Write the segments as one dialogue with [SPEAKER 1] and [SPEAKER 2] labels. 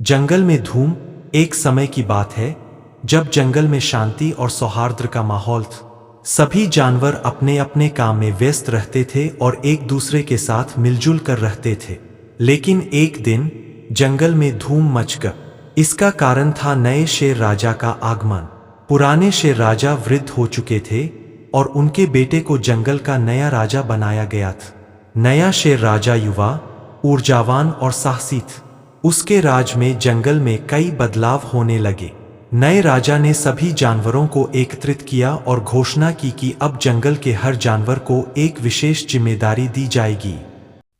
[SPEAKER 1] जंगल में धूम। एक समय की बात है जब जंगल में शांति और सौहार्द का माहौल था। सभी जानवर अपने अपने काम में व्यस्त रहते थे और एक दूसरे के साथ मिलजुल कर रहते थे। लेकिन एक दिन जंगल में धूम मच गई। इसका कारण था नए शेर राजा का आगमन। पुराने शेर राजा वृद्ध हो चुके थे और उनके बेटे को जंगल का नया राजा बनाया गया था। नया शेर राजा युवा, ऊर्जावान और साहसी था। उसके राज में जंगल में कई बदलाव होने लगे। नए राजा ने सभी जानवरों को एकत्रित किया और घोषणा की कि अब जंगल के हर जानवर को एक विशेष जिम्मेदारी दी जाएगी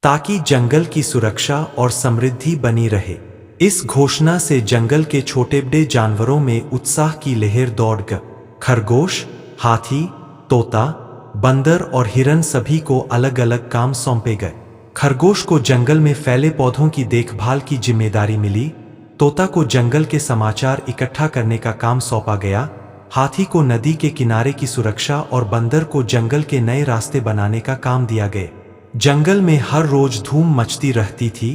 [SPEAKER 1] ताकि जंगल की सुरक्षा और समृद्धि बनी रहे। इस घोषणा से जंगल के छोटे बड़े जानवरों में उत्साह की लहर दौड़ गई। खरगोश, हाथी, तोता, बंदर और हिरन सभी को अलग अलग काम सौंपे गए। खरगोश को जंगल में फैले पौधों की देखभाल की जिम्मेदारी मिली, तोता को जंगल के समाचार इकट्ठा करने का काम सौंपा गया, हाथी को नदी के किनारे की सुरक्षा और बंदर को जंगल के नए रास्ते बनाने का काम दिया गया। जंगल में हर रोज धूम मचती रहती थी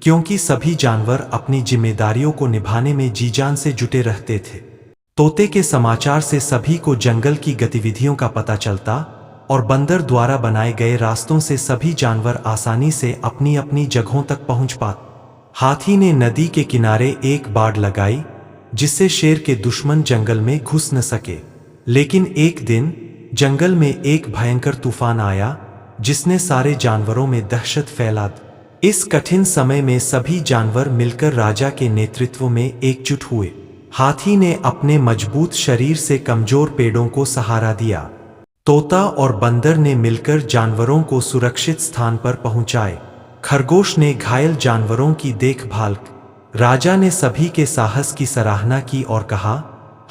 [SPEAKER 1] क्योंकि सभी जानवर अपनी जिम्मेदारियों को निभाने में जी जान से जुटे रहते थे। तोते के समाचार से सभी को जंगल की गतिविधियों का पता चलता और बंदर द्वारा बनाए गए रास्तों से सभी जानवर आसानी से अपनी अपनी जगहों तक पहुंच पाते। हाथी ने नदी के किनारे एक बाड़ लगाई जिससे शेर के दुश्मन जंगल में घुस न सके। लेकिन एक दिन जंगल में एक भयंकर तूफान आया जिसने सारे जानवरों में दहशत फैला दी। इस कठिन समय में सभी जानवर मिलकर राजा के नेतृत्व में एकजुट हुए। हाथी ने अपने मजबूत शरीर से कमजोर पेड़ों को सहारा दिया। तोता और बंदर ने मिलकर जानवरों को सुरक्षित स्थान पर पहुंचाए। खरगोश ने घायल जानवरों की देखभाल की। राजा ने सभी के साहस की सराहना की और कहा,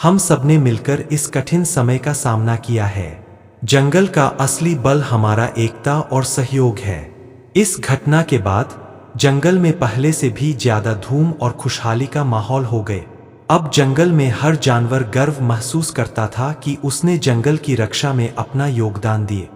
[SPEAKER 1] हम सबने मिलकर इस कठिन समय का सामना किया है। जंगल का असली बल हमारा एकता और सहयोग है। इस घटना के बाद जंगल में पहले से भी ज्यादा धूम और खुशहाली का माहौल हो गए। अब जंगल में हर जानवर गर्व महसूस करता था कि उसने जंगल की रक्षा में अपना योगदान दिए।